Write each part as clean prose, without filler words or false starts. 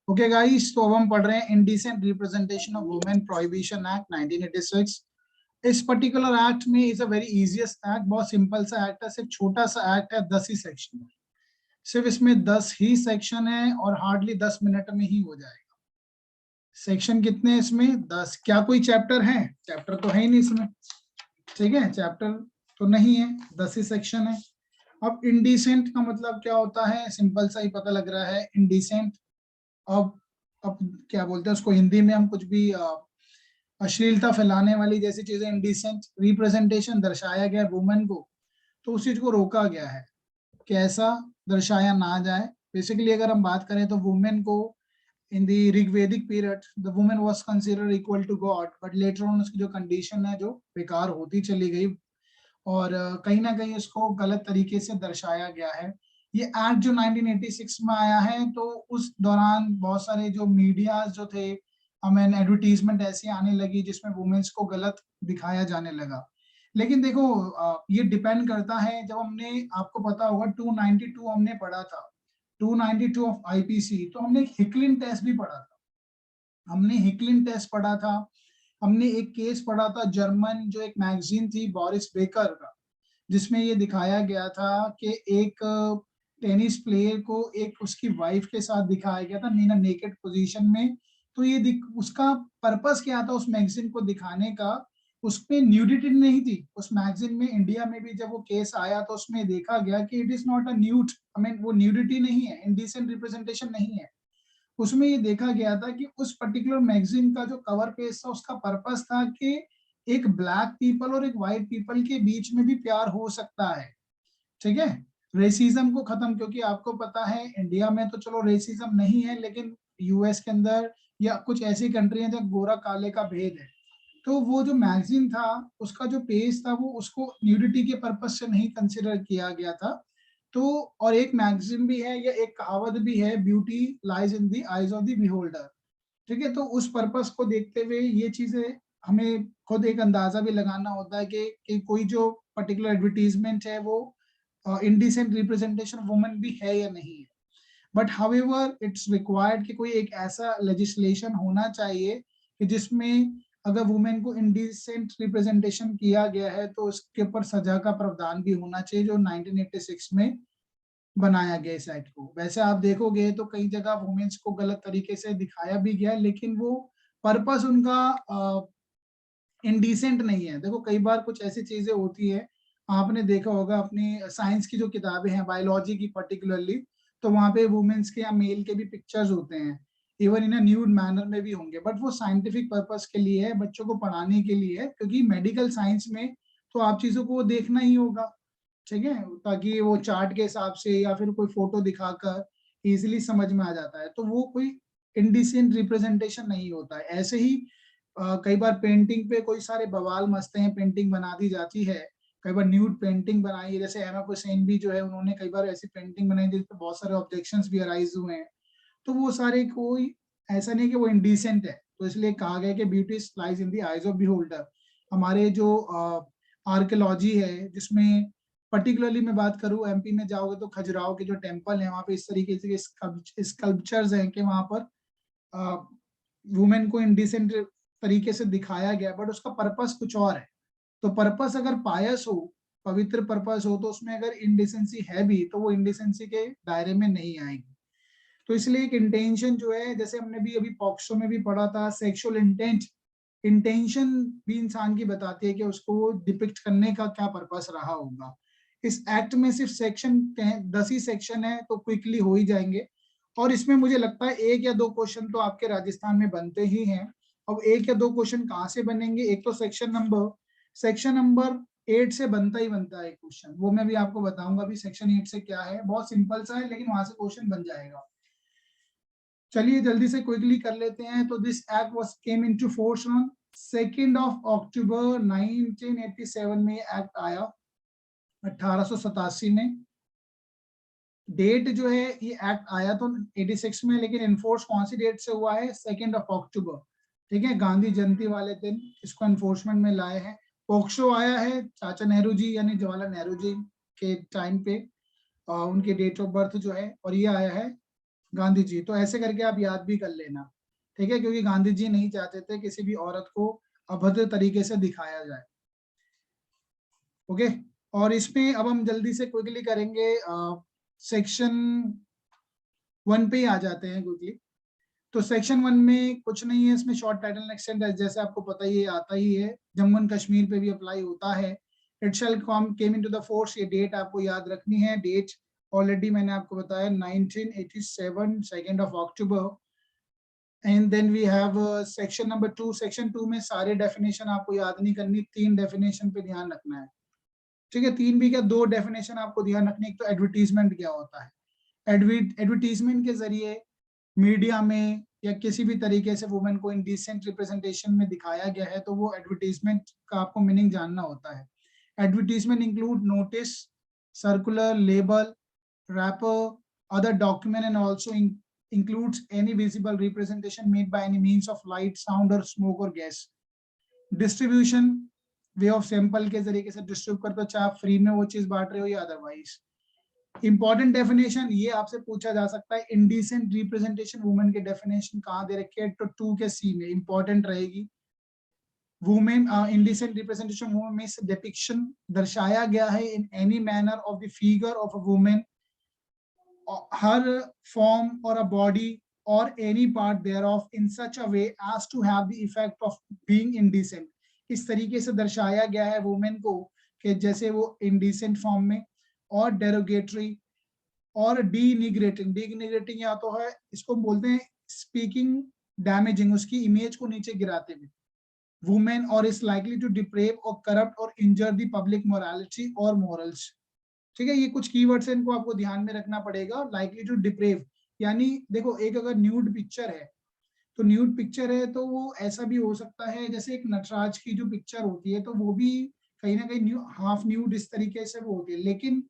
Okay guys, तो अब हम पढ़ रहे हैं indecent representation of women prohibition act 1986। इस पर्टिकुलर एक्ट में is a very easiest act, बहुत सिंपल सा एक्ट है, सिर्फ छोटा सा एक्ट है, 10 ही सेक्शन है। सिर्फ इसमें 10 ही सेक्शन है और हार्डली 10 मिनट में ही हो जाएगा। सेक्शन कितने हैं इसमें? 10। क्या कोई चैप्टर है? चैप्टर तो है ही नहीं इसमें, ठीक है, चैप्टर तो नहीं है, 10 ही सेक्शन है। अब इंडिसेंट का मतलब क्या होता है? सिंपल सा ही पता लग रहा है, इंडिसेंट। अब क्या बोलते हैं उसको हिंदी में, हम कुछ भी अश्लीलता फैलाने वाली जैसी चीजें, इंडिसेंट रिप्रेजेंटेशन, दर्शाया गया वुमेन को, तो उस चीज को रोका गया है कि ऐसा दर्शाया ना जाए। बेसिकली अगर हम बात करें तो वुमेन को in the Rigvedic period the women was considered equal to God, but later on उसकी जो कंडीशन है जो बेकार होती चली गई, और कहीं ना कहीं उसको गलत तरीके से दर्शाया गया है। ये एक्ट जो 1986 में आया है, तो उस दौरान बहुत सारे जो मीडिया जो थे, हमें एडवर्टीजमेंट ऐसी आने लगी जिसमें वुमेन्स को गलत दिखाया जाने लगा। लेकिन देखो, ये डिपेंड करता है, जब हमने, आपको पता होगा 292 हमने पढ़ा था, 292 ऑफ आईपीसी, तो हमने हिकलिन टेस्ट भी पढ़ा था। हमने हिकलिन टेस्ट पढ़ा था, हमने एक केस पढ़ा था जर्मन, जो एक मैगजीन थी बोरिस बेकर का, जिसमें ये दिखाया गया था कि एक टेनिस प्लेयर को एक उसकी वाइफ के साथ दिखाया गया था नीना नेकेड पोजीशन में। तो ये उसका पर्पस क्या था उस मैगजीन को दिखाने का? उसमें न्यूडिटी नहीं थी उस मैगजीन में। इंडिया में भी जब वो केस आया तो उसमें देखा गया कि it is not a nude, I mean वो न्यूडिटी नहीं है, इंडिसेंट रिप्रेजेंटेशन नहीं है। उसमें ये देखा गया था कि उस पर्टिकुलर मैगजीन का जो कवर पेज था, उसका पर्पस था कि एक ब्लैक पीपल और एक व्हाइट पीपल के बीच में भी प्यार हो सकता है, ठीक है, रेसिज्म को खत्म। क्योंकि आपको पता है इंडिया में तो चलो रेसिज्म नहीं है, लेकिन यूएस के अंदर या कुछ ऐसी कंट्री है जहाँ गोरा काले का भेद है। तो वो जो मैगजीन था, उसका जो पेज था, वो उसको न्यूडिटी के पर्पस से नहीं कंसिडर किया गया था। तो और एक मैगजीन भी है, या एक कहावत भी है, beauty lies in the eyes of the beholder, ठीक है। तो उस पर्पस को देखते हुए ये चीजें हमें खुद एक अंदाजा भी लगाना होता है कि कोई जो पर्टिकुलर एडवर्टीजमेंट है वो इंडिसेंट रिप्रेजेंटेशन ऑफ वुमेन भी है या नहीं है। बट हाउएवर इट्स रिक्वायर्ड कि कोई एक ऐसा लेजिस्लेशन होना चाहिए कि जिसमें अगर वुमेन को इंडिसेंट रिप्रेजेंटेशन किया गया है तो उसके ऊपर सजा का प्रावधान भी होना चाहिए, जो 1986 में बनाया गया इस एक्ट को। वैसे आप देखोगे तो कई जगह वुमेन्स को गलत तरीके से दिखाया भी गया, लेकिन वो पर्पस उनका इंडिसेंट नहीं है। देखो कई बार कुछ ऐसी चीजें होती है, आपने देखा होगा अपनी साइंस की जो किताबें हैं, बायोलॉजी की पर्टिकुलरली, तो वहां पे वुमेन्स के या मेल के भी पिक्चर्स होते हैं, इवन इन न्यूड मैनर में भी होंगे, बट वो साइंटिफिक पर्पस के लिए है, बच्चों को पढ़ाने के लिए है, क्योंकि मेडिकल साइंस में तो आप चीजों को देखना ही होगा, ठीक है, ताकि वो चार्ट के हिसाब से या फिर कोई फोटो दिखाकर इजिली समझ में आ जाता है। तो वो कोई इंडिसेंट रिप्रेजेंटेशन नहीं होता है। ऐसे ही कई बार पेंटिंग पे कोई सारे बवाल मस्ते हैं, पेंटिंग बना दी जाती है, कई बार न्यूड पेंटिंग बनाई है, जैसे एमा हुसैन भी जो है, उन्होंने कई बार ऐसी पेंटिंग बनाई जिस पे बहुत सारे ऑब्जेक्शंस भी अराइज हुए हैं। तो वो सारे कोई ऐसा नहीं कि वो इंडिसेंट है, तो इसलिए कहा गया कि beauty lies in the eyes of beholder. हमारे जो आर्कियोलॉजी है, जिसमें पर्टिकुलरली मैं बात करूं, एमपी में जाओगे तो खजुराहो के जो टेम्पल है, वहां पे इस तरीके से स्कल्पचर्स हैं कि वहां पर वुमेन को इंडिसेंट तरीके से दिखाया गया, बट उसका पर्पस कुछ और है। तो पर्पस अगर पायस हो, पवित्र पर्पस हो, तो उसमें अगर इंडिसेंसी है भी, तो वो इंडिसेंसी के दायरे में नहीं आएगी। तो इसलिए एक इंटेंशन जो है, जैसे हमने भी अभी पॉक्सो में भी पढ़ा था, सेक्सुअल इंटेंट, इंटेंशन भी इंसान की बताती है कि उसको डिपिक्ट करने का क्या पर्पस रहा होगा। इस एक्ट में सिर्फ सेक्शन 10 ही सेक्शन है, तो क्विकली हो ही जाएंगे। और इसमें मुझे लगता है एक या दो क्वेश्चन तो आपके राजस्थान में बनते ही हैं। अब एक या दो क्वेश्चन कहाँ से बनेंगे? एक तो सेक्शन नंबर 8 से बनता ही बनता है एक क्वेश्चन, वो मैं भी आपको बताऊंगा अभी सेक्शन 8 से क्या है। बहुत सिंपल सा है, लेकिन वहां से क्वेश्चन बन जाएगा। चलिए जल्दी से क्विकली कर लेते हैं। तो this act was came into force on 2 अक्टूबर 1987 में एक्ट आया, 1887 में। डेट जो है ये एक्ट आया तो 86 में, लेकिन इन्फोर्स कौन सी डेट से हुआ है? 2 अक्टूबर, ठीक है, गांधी जयंती वाले दिन इसको एनफोर्समेंट में लाए हैं। पोक्सो आया है चाचा नेहरू जी यानी जवाहरलाल नेहरू जी के टाइम पे, उनके डेट ऑफ बर्थ जो है, और ये आया है गांधी जी, तो ऐसे करके आप याद भी कर लेना, ठीक है, क्योंकि गांधी जी नहीं चाहते थे किसी भी औरत को अभद्र तरीके से दिखाया जाए। ओके, और इसमें अब हम जल्दी से क्विकली करेंगे, सेक्शन 1 पे ही आ जाते हैं क्विकली। तो सेक्शन 1 में कुछ नहीं है, इसमें शॉर्ट टाइटल एक्सटेंड जैसे आपको पता ही है, आता ही है, जम्मू एंड कश्मीर पे भी अप्लाई होता है। It shall come came into the force, ये डेट आपको याद रखनी है, डेट ऑलरेडी मैंने आपको बताया 1987 2 अक्टूबर। And then we have section number 2, section 2 में सारे डेफिनेशन आपको याद नहीं करनी, 3 डेफिनेशन पे ध्यान रखना है, ठीक है, 3 भी क्या, 2 डेफिनेशन आपको ध्यान रखनी है। एक तो एडवर्टीजमेंट क्या होता है, एडवर्टीजमेंट के जरिए मीडिया में या किसी भी तरीके से वुमेन को इंडिसेंट रिप्रेजेंटेशन में दिखाया गया है, तो वो एडवर्टीजमेंट का आपको मीनिंग जानना होता है। Advertisement include notice, circular, label, wrapper, other document, and also includes any visible representation made by any means of light, sound or smoke or gas. Distribution, way of sample के जरिए से distribute करते हो, चाहे आप फ्री में वो चीज बांट रहे हो या अदरवाइज। इंपॉर्टेंट डेफिनेशन ये आपसे पूछा जा सकता है, इंडिसेंट रिप्रेजेंटेशन वुमेन के डेफिनेशन कहाँ दे रखे हैं, तो 2 के सी में इंपॉर्टेंट रहेगी। वुमेन इंडिसेंट रिप्रेजेंटेशन वुमेन में डिपिक्शन दर्शाया गया है in any manner of the figure of a women, her form or a body or any part thereof in such a way as to have the effect of being indecent। इस तरीके से दर्शाया गया है women को कि जैसे वो इंडिसेंट फॉर्म में, और डेरोगेटरी और डिनिग्रेटिंग या तो है, इसको बोलते हैं स्पीकिंग डैमेजिंग, उसकी इमेज को नीचे गिराते हुए वुमेन, और इज लाइकली टू डिप्रेव और करप्ट और इंजर द पब्लिक मोरालिटी और मोरल्स, ठीक है। ये कुछ कीवर्ड्स हैं, इनको आपको ध्यान में रखना पड़ेगा। लाइकली टू डिप्रेव यानी देखो, एक अगर न्यूड पिक्चर है, तो न्यूड पिक्चर है तो वो ऐसा भी हो सकता है, जैसे एक नटराज की जो पिक्चर होती है तो वो भी कहीं ना कहीं हाफ न्यूड इस तरीके से वो होती है, लेकिन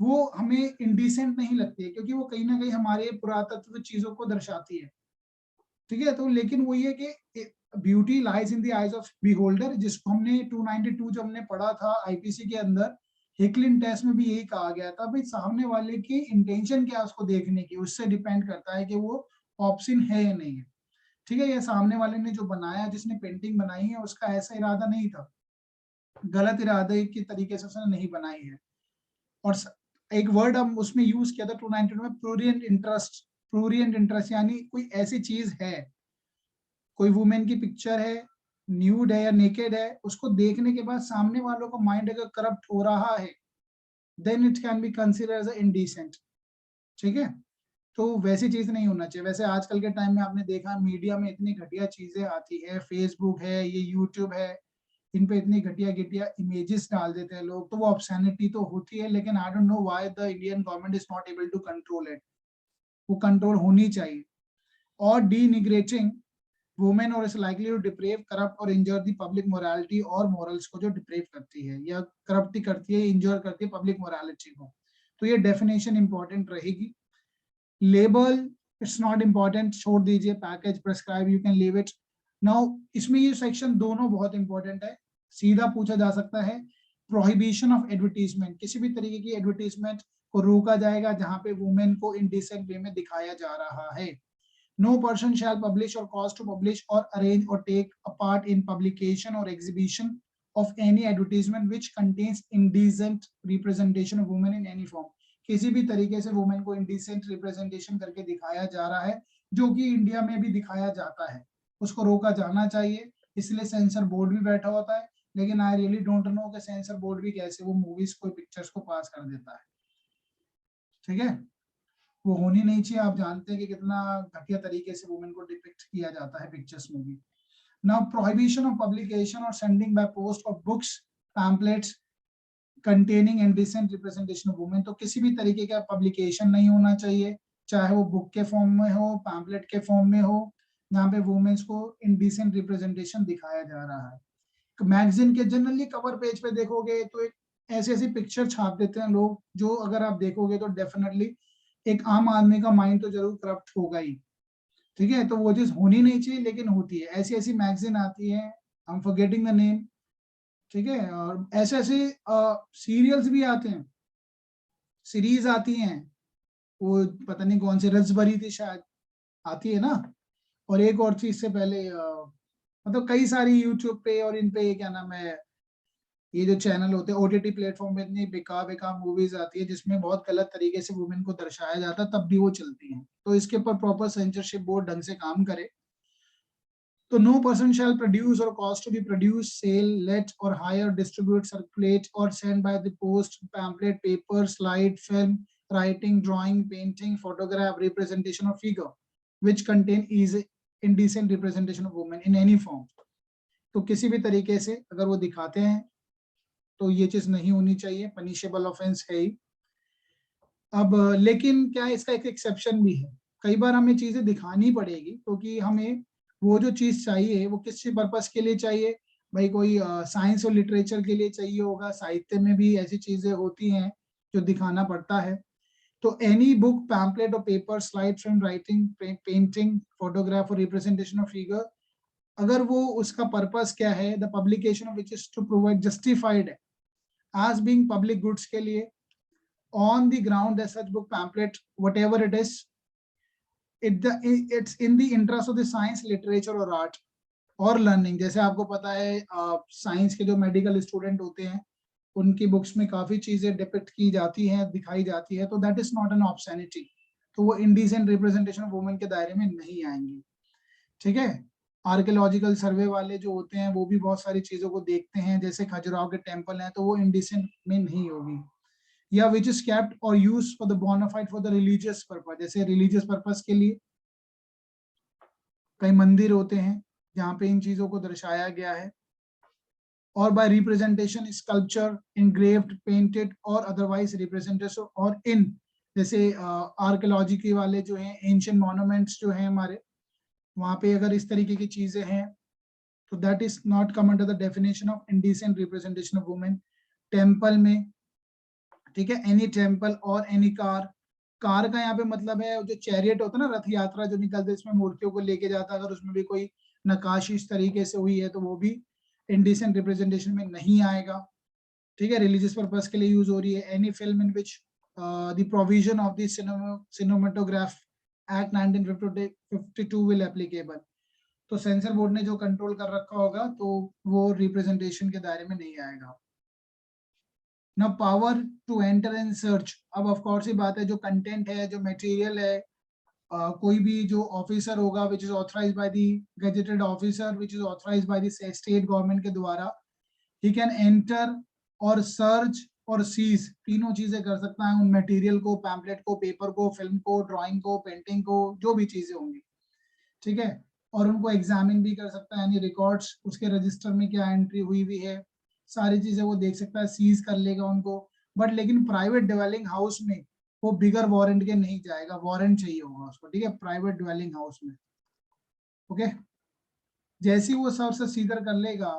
वो हमें इंडिसेंट नहीं लगती है, क्योंकि वो कहीं ना कहीं हमारे पुरातत्व चीजों को दर्शाती है, ठीक है। तो लेकिन वो ये कि beauty lies in the eyes of beholder, जिसको हमने 292 जो हमने पढ़ा था आईपीसी के अंदर, हेकलिन टेस्ट में भी यही कहा गया था, भाई सामने वाले की इंटेंशन क्या है उसको देखने की, उससे डिपेंड करता है कि वो ऑप्शन है या नहीं है, ठीक है। ये सामने वाले ने जो बनाया, जिसने पेंटिंग बनाई है, उसका ऐसा इरादा नहीं था, गलत इरादे के तरीके से उसने नहीं बनाई है। और एक वर्ड हम उसमें यूज किया था 292 में, प्रूरिएंट इंटरेस्ट। प्रूरिएंट इंटरेस्ट यानी कोई ऐसी चीज है, कोई वुमेन की पिक्चर है, न्यूड है या नेकेड है, उसको देखने के बाद सामने वालों का माइंड अगर करप्ट हो रहा है, then it can be consider as indecent, ठीक है। तो वैसी चीज नहीं होना चाहिए। वैसे आजकल के टाइम में आपने देखा मीडिया में इतनी घटिया चीजें आती है, फेसबुक है, ये यूट्यूब है, इन पे इतनी घटिया घटिया इमेजेस डाल देते हैं लोग, तो वो ऑब्सैनिटी तो होती है, लेकिन I don't know why the Indian government is not able to control it. वो कंट्रोल होनी चाहिए। और डीनिग्रेटिंग वुमेन और is likely to deprave, corrupt और इंजर दी पब्लिक मोरालिटी और मॉरल्स को, जो डिप्रेव करती है या करप्ट करती है, इंजर करती है पब्लिक मोरालिटी को, तो ये डेफिनेशन इंपॉर्टेंट रहेगी। लेबल इट्स नॉट इंपॉर्टेंट, छोड़ दीजिए। Package prescribe you can leave it. Now इसमें ये सेक्शन दोनों बहुत इंपॉर्टेंट है, सीधा पूछा जा सकता है। प्रोहिबिशन ऑफ एडवर्टीजमेंट, किसी भी तरीके की एडवर्टीजमेंट को रोका जाएगा जहां पे वुमेन को इंडिसेंट वे में दिखाया जा रहा है। No person shall publish or cause to publish or arrange or take a part in publication or exhibition of any advertisement which contains indecent representation of women in any form। किसी भी तरीके से women को indecent representation करके दिखाया जा रहा है, जो कि इंडिया में भी दिखाया जाता है, उसको रोका जाना चाहिए। इसलिए सेंसर बोर्ड भी बैठा होता है, लेकिन आई रियली डोंट नो कि सेंसर बोर्ड भी कैसे वो मूवीज को, पिक्चर्स को पास कर देता है, ठीक है। वो होनी नहीं चाहिए। आप जानते हैं कि कितना घटिया तरीके से वुमेन को डिपिक्ट किया जाता है पिक्चर्स में भी। नाउ प्रोहिबिशन ऑफ पब्लिकेशन और sending by post of books, pamphlets containing indecent representation of women, तो किसी भी तरीके का पब्लिकेशन नहीं होना चाहिए, चाहे वो बुक के फॉर्म में हो, पैम्पलेट के फॉर्म में हो, जहाँ पे वुमेन्स को इंडिसेंट रिप्रेजेंटेशन दिखाया जा रहा है। मैगजीन के जनरली कवर पेज पे देखोगे तो एक ऐसी ऐसी पिक्चर छाप देते हैं लोग, जो अगर आप देखोगे तो डेफिनेटली एक आम आदमी का माइंड तो जरूर करप्ट होगा ही, ठीक है। तो वो चीज होनी नहीं चाहिए, लेकिन होती है। ऐसी ऐसी मैगजीन आती है, I am forgetting the name, ठीक है। और ऐसे ऐसे सीरियल्स भी आते हैं, सीरीज आती हैं, वो पता नहीं कौन सी रसभरी थी शायद, आती है ना। और एक और थी इससे पहले मतलब कई सारी यूट्यूब पे और इन पे क्या नाम है, ये जो चैनल होते हैं ओटीटी प्लेटफॉर्म पे, इतनी बेकार बेकार मूवीज आती है जिसमें बहुत गलत तरीके से वुमेन को दर्शाया जाता है, तब भी वो चलती हैं। तो इसके ऊपर प्रॉपर सेंसरशिप बोर्ड ढंग से काम करे। तो no person shall produce or cause to be produced, sell, let or hire, distribute, circulate or send by the post, pamphlet, paper, slide, film, writing, drawing, painting, photograph, representation or figure which contain is indecent representation of women in any form. तो किसी भी तरीके से अगर वो दिखाते हैं तो ये चीज नहीं होनी चाहिए, पनिशेबल ऑफेंस है ही। अब लेकिन क्या इसका एक एक्सेप्शन भी है, कई बार हमें चीजें दिखानी पड़ेगी क्योंकि हमें वो जो चीज चाहिए वो किस पर्पस के लिए चाहिए। भाई कोई साइंस और लिटरेचर के लिए चाहिए होगा, साहित्य में भी ऐसी चीजें होती हैं जो दिखाना पड़ता है। तो एनी बुक, पैम्पलेट और paper, slide, film, writing, painting, photograph और रिप्रेजेंटेशन ऑफ फिगर, अगर वो उसका पर्पस क्या है, the publication of which is to provide justified as being public goods के लिए, on the ground that such book, pamphlet, whatever it is, it's in the interest of the science, literature or art और learning. जैसे आपको पता है science के जो medical student होते हैं उनकी बुक्स में काफी चीजें डिपिक्ट की जाती हैं, दिखाई जाती है, तो दैट इज नॉट एन ऑब्सैनिटी, तो वो इंडिसेंट रिप्रेजेंटेशन ऑफ वुमेन के दायरे में नहीं आएंगी। ठीक है। आर्कियोलॉजिकल सर्वे वाले जो होते हैं वो भी बहुत सारी चीजों को देखते हैं, जैसे खजुराहो के टेम्पल हैं, तो वो इंडिसेंट में नहीं होगी। या विच इज केप्ट और use for the bona fide for the religious purpose, जैसे रिलीजियस पर्पस के लिए कई मंदिर होते हैं जहाँ पे इन चीजों को दर्शाया गया है। और by representation, sculpture, engraved, painted और अदरवाइज रिप्रेजेंटेशन, और इन जैसे आर्कियोलॉजी के वाले जो हैं, एंशिएंट मॉन्यूमेंट्स जो हैं हमारे, वहां पे अगर इस तरीके की चीजें हैं तो that is not come under the definition of indecent representation of women. Temple में, ठीक है, एनी टेम्पल और एनी कार, कार का यहाँ पे मतलब है जो चैरियट होता है ना, रथ यात्रा जो निकलते, इसमें मूर्तियों को लेके जाता है, अगर उसमें भी कोई नकाशी इस तरीके से हुई है तो वो भी इंडिसेंट रिप्रेजेंटेशन में नहीं आएगा। ठीक है, रिलीजियस पर्पस के लिए यूज हो रही है। Any film in which the provision of the cinematograph act 1952 will applicable, तो सेंसर बोर्ड ने जो कंट्रोल कर रखा होगा तो वो रिप्रेजेंटेशन के दायरे में नहीं आएगा। ना power to enter and search, अब ऑफ कोर्स ही बात है, जो कंटेंट है, जो मटेरियल है, कोई भी जो ऑफिसर होगा which is authorised by the gazetted officer which is authorised by the state government के द्वारा, ही कैन एंटर और सर्च और सीज, तीनों चीजें कर सकता है उन मटेरियल को, पैम्पलेट को, पेपर को, फिल्म को, ड्राइंग को, पेंटिंग को, जो भी चीजें होंगी। ठीक है, और उनको एग्जामिन भी कर सकता है, यानी रिकॉर्ड्स उसके रजिस्टर में क्या एंट्री हुई भी है, सारी चीजें वो देख सकता है, सीज कर लेगा उनको। बट लेकिन प्राइवेट डिवेलिंग हाउस में वो बिगर वारंट के नहीं जाएगा, वारंट चाहिए होगा उसको। ठीक है, प्राइवेट डिवेलिंग हाउस में। ओके, जैसे ही वो सर्च से सीजर कर लेगा,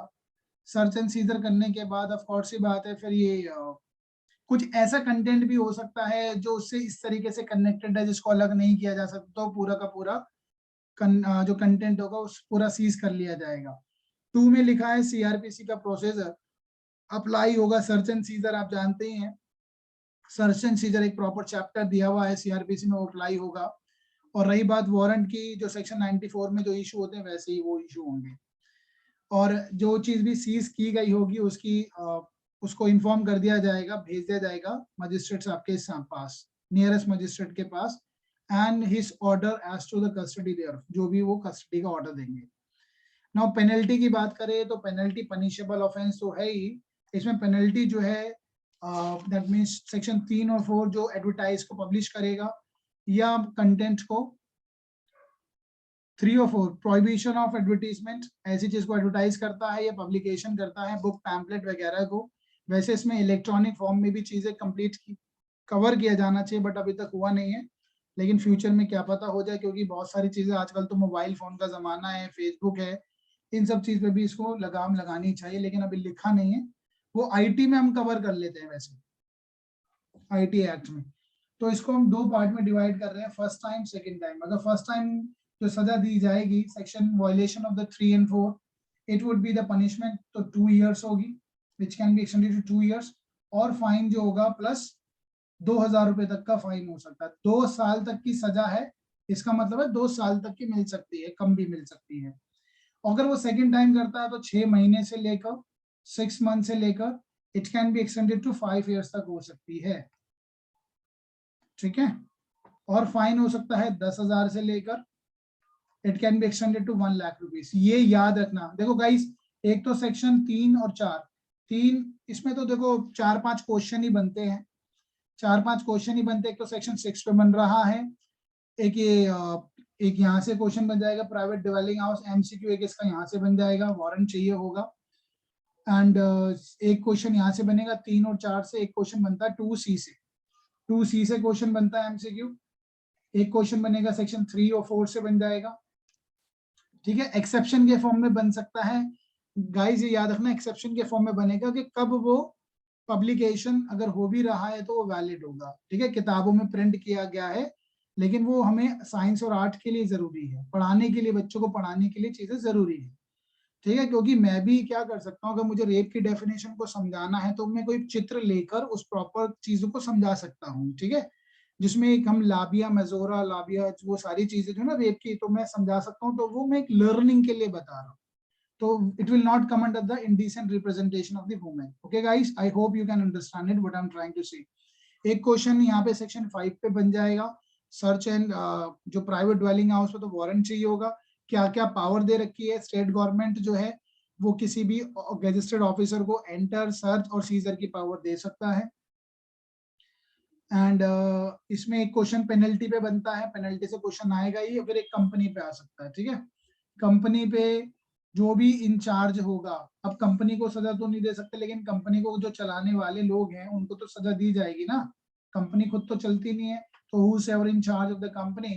सर्च एंड सीजर करने के बाद ऑफ कोर्स ही बात है, फिर ये कुछ ऐसा कंटेंट भी हो सकता है जो उससे इस तरीके से कनेक्टेड है जिसको अलग नहीं किया जा सकता, तो पूरा का पूरा जो कंटेंट होगा उस पूरा सीज कर लिया जाएगा। 2 में लिखा है सीआरपीसी का प्रोसीजर अप्लाई होगा, सर्च एंड सीजर आप जानते ही हैं, सर्च एंड सीजर एक प्रॉपर चैप्टर दिया हुआ है सीआरपीसी में, वो अप्लाई होगा। और रही बात वारंट की, जो सेक्शन 94 में जो इशू होते हैं वैसे ही वो इशू होंगे। और जो चीज भी सीज की गई होगी उसकी उसको इन्फॉर्म कर दिया जाएगा, भेज दिया जाएगा मजिस्ट्रेट आपके पास, नियरेस्ट मजिस्ट्रेट के पास, and his order as to the custody there, जो भी वो कस्टडी का ऑर्डर देंगे। नाउ पेनल्टी की बात करें तो पेनल्टी पनिशेबल ऑफेंस तो है ही, इसमें पेनल्टी जो है दैट मींस सेक्शन 3 और 4 जो एडवर्टाइज को पब्लिश करेगा या कंटेंट को, 3 और 4 प्रोहिबिशन ऑफ एडवर्टीजमेंट, ऐसी चीज को एडवर्टाइज करता है या पब्लिकेशन करता है, बुक, पैम्पलेट वगैरह को। वैसे इसमें इलेक्ट्रॉनिक फॉर्म में भी चीजें कंप्लीट कवर किया जाना चाहिए, बट अभी तक हुआ नहीं है, लेकिन फ्यूचर में क्या पता हो जाए, क्योंकि बहुत सारी चीजें आजकल तो मोबाइल फोन का जमाना है, फेसबुक है, इन सब चीज पे भी इसको लगाम लगानी चाहिए, लेकिन अभी लिखा नहीं है। वो आईटी में हम कवर कर लेते हैं वैसे, आईटी एक्ट में। तो इसको हम 2 पार्ट में डिवाइड कर रहे हैं, फर्स्ट टाइम, सेकंड टाइम। अगर फर्स्ट टाइम जो सजा दी जाएगी section violation of the 3 and 4, it would be the punishment तो 2 years होगी, which can be extended to 2 years, और फाइन जो होगा प्लस 2,000 रुपए तक का फाइन हो सकता है। 2 साल तक की सजा है, इसका मतलब है 2 साल तक की मिल सकती है, कम भी मिल सकती है। अगर वो सेकंड टाइम करता है तो 6 महीने से लेकर 6 मंथ से लेकर it can be extended to 5 years तक हो सकती है। ठीक है, और फाइन हो सकता है 10,000 से लेकर it can be extended to 1 lakh rupees. ये याद रखना। देखो गाइस, एक तो सेक्शन 3 और 4, 3 इसमें तो देखो 4-5 क्वेश्चन ही बनते हैं, 4-5 क्वेश्चन ही बनते हैं। एक तो सेक्शन 6 पे बन रहा है, एक ये एक यहाँ से क्वेश्चन बन जाएगा प्राइवेट डिवेलिंग हाउस एमसीक्यू, एक इसका यहाँ से बन जाएगा, वारंट चाहिए होगा। एंड एक क्वेश्चन यहाँ से बनेगा 3 और 4 से, एक क्वेश्चन बनता है 2C से, 2C से क्वेश्चन बनता है एमसीक्यू, एक क्वेश्चन बनेगा सेक्शन 3 और 4 से बन जाएगा। ठीक है, एक्सेप्शन के फॉर्म में बन सकता है गाइस, ये याद रखना, एक्सेप्शन के फॉर्म में बनेगा कि कब वो पब्लिकेशन अगर हो भी रहा है तो वो वैलिड होगा। ठीक है, किताबों में प्रिंट किया गया है, लेकिन वो हमें साइंस और आर्ट के लिए जरूरी है, पढ़ाने के लिए, बच्चों को पढ़ाने के लिए चीजें जरूरी है। ठीक है, क्योंकि मैं भी क्या कर सकता हूँ, अगर मुझे रेप की डेफिनेशन को समझाना है तो मैं कोई चित्र लेकर उस प्रॉपर चीजों को समझा सकता हूँ। ठीक है, जिसमें एक हम लाबिया मेजोरा लाबिया वो सारी चीजें जो ना रेप की, तो मैं समझा सकता हूँ, तो वो मैं एक लर्निंग के लिए बता रहा हूँ। तो it will not come under the indecent representation of the woman. Okay guys, I hope you can understand it what I'm trying to say. एक क्वेश्चन यहाँ पे सेक्शन 5 पे बन जाएगा, सर्च एंड जो प्राइवेट ड्वेलिंग हाउस पे तो warrant चाहिए होगा, क्या क्या पावर दे रखी है स्टेट गवर्नमेंट जो है, वो किसी भी गैजेटेड ऑफिसर को एंटर, सर्च और सीजर की पावर दे सकता है। एंड इसमें एक क्वेश्चन पेनल्टी पे बनता है, पेनल्टी से क्वेश्चन आएगा ही, फिर एक कंपनी पे आ सकता है। ठीक है, कंपनी पे जो भी इंचार्ज होगा, अब कंपनी को सजा तो नहीं दे सकते, लेकिन कंपनी को जो चलाने वाले लोग हैं उनको तो सजा दी जाएगी ना, कंपनी खुद तो चलती नहीं है। तो whosoever in charge of the company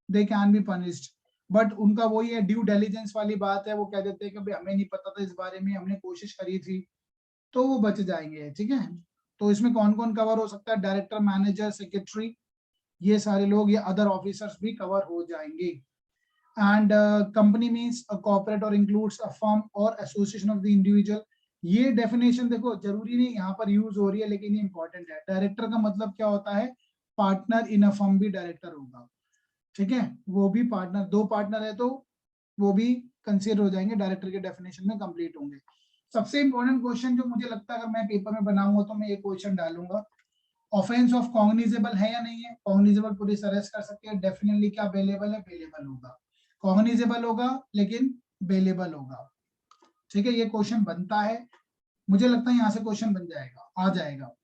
they can be punished, but उनका वही है, ड्यू डिलिजेंस वाली बात है, वो कह देते हैं कि भाई हमें नहीं पता था इस बारे में, हमने कोशिश करी थी, तो वो बच जाएंगे। ठीक है, तो इसमें कौन कौन कवर हो सकता है, डायरेक्टर, मैनेजर, सेक्रेटरी, ये सारे लोग, या अदर ऑफिसर्स भी कवर हो जाएंगे। And company means a corporate और इंक्लूड्स अ फर्म और एसोसिएशन ऑफ द इंडिविजुअल। ये डेफिनेशन देखो जरूरी नहीं यहाँ पर यूज हो रही है, लेकिन ये इंपॉर्टेंट है। डायरेक्टर का मतलब क्या होता है, पार्टनर इन अ फर्म भी डायरेक्टर होगा। ठीक है, वो भी पार्टनर, 2 पार्टनर है तो वो भी कंसिडर हो जाएंगे, डायरेक्टर के डेफिनेशन में कंप्लीट होंगे। सबसे इंपॉर्टेंट क्वेश्चन जो मुझे लगता है अगर मैं पेपर में बनाऊंगा तो मैं ये क्वेश्चन डालूंगा, ऑफेंस ऑफ कॉग्निजेबल है या नहीं है। कॉग्निजेबल पुलिस अरेस्ट कर सकती है, डेफिनेटली क्या बेलेबल है, बेलेबल होगा, कॉग्निजेबल होगा लेकिन बेलेबल होगा। ठीक है, ये क्वेश्चन बनता है, मुझे लगता है यहाँ से क्वेश्चन बन जाएगा, आ जाएगा।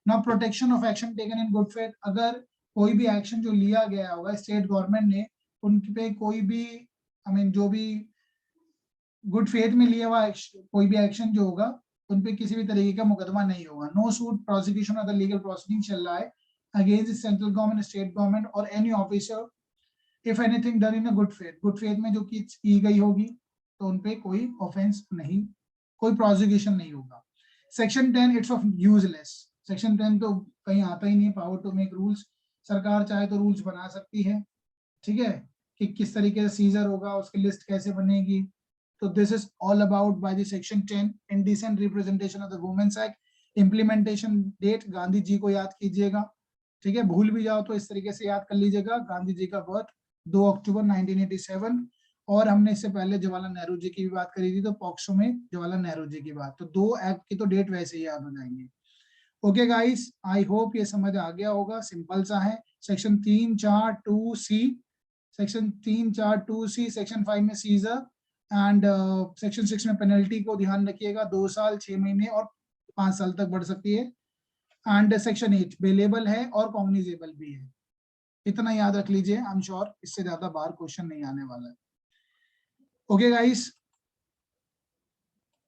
Now protection of action taken in good faith, अगर कोई भी एक्शन जो लिया गया होगा स्टेट गवर्नमेंट ने, उन पे कोई भी जो भी गुड फेथ में लिया हुआ कोई भी एक्शन जो होगा, उन पे किसी भी तरीके का मुकदमा नहीं होगा। No suit prosecution other legal proceeding चल रहा है against central government, state government और any officer if anything done in a good faith, good faith में जो की गई होगी तो उनपे कोई ऑफेंस नहीं, कोई प्रोसिक्यूशन नहीं होगा। Section 10 it's of useless, section 10 तो कहीं आता ही नहीं, पावर टू मेक रूल्स, सरकार चाहे तो रूल्स बना सकती है। ठीक है, कि किस तरीके से सीजर होगा, उसकी लिस्ट कैसे बनेगी, तो this is all about by the section 10 indecent representation of the women's act. Implementation date Gandhi ji को याद कीजिएगा। ठीक है, भूल भी जाओ तो इस तरीके से याद कर लीजिएगा, गांधी जी का बर्थ 2 अक्टूबर 1987, और हमने इससे पहले जवाहरलाल नेहरू जी की भी बात करी थी, तो पॉक्सो में जवाहरलाल नेहरू जी की बात, तो 2 एक्ट की तो डेट वैसे ही याद हो जाएंगे। ओके गाइस, आई होप ये समझ आ गया होगा, सिंपल सा है। Section 342C, section 342C, section 5 में सीजर, एंड सेक्शन 6 में पेनल्टी को ध्यान रखिएगा, 2 साल 6 महीने और 5 साल तक बढ़ सकती है। एंड सेक्शन 8 बेलेबल है और कॉग्निजेबल भी है, इतना याद रख लीजिए, आई एम श्योर इससे ज्यादा बाहर क्वेश्चन नहीं आने वाला है। Okay guys,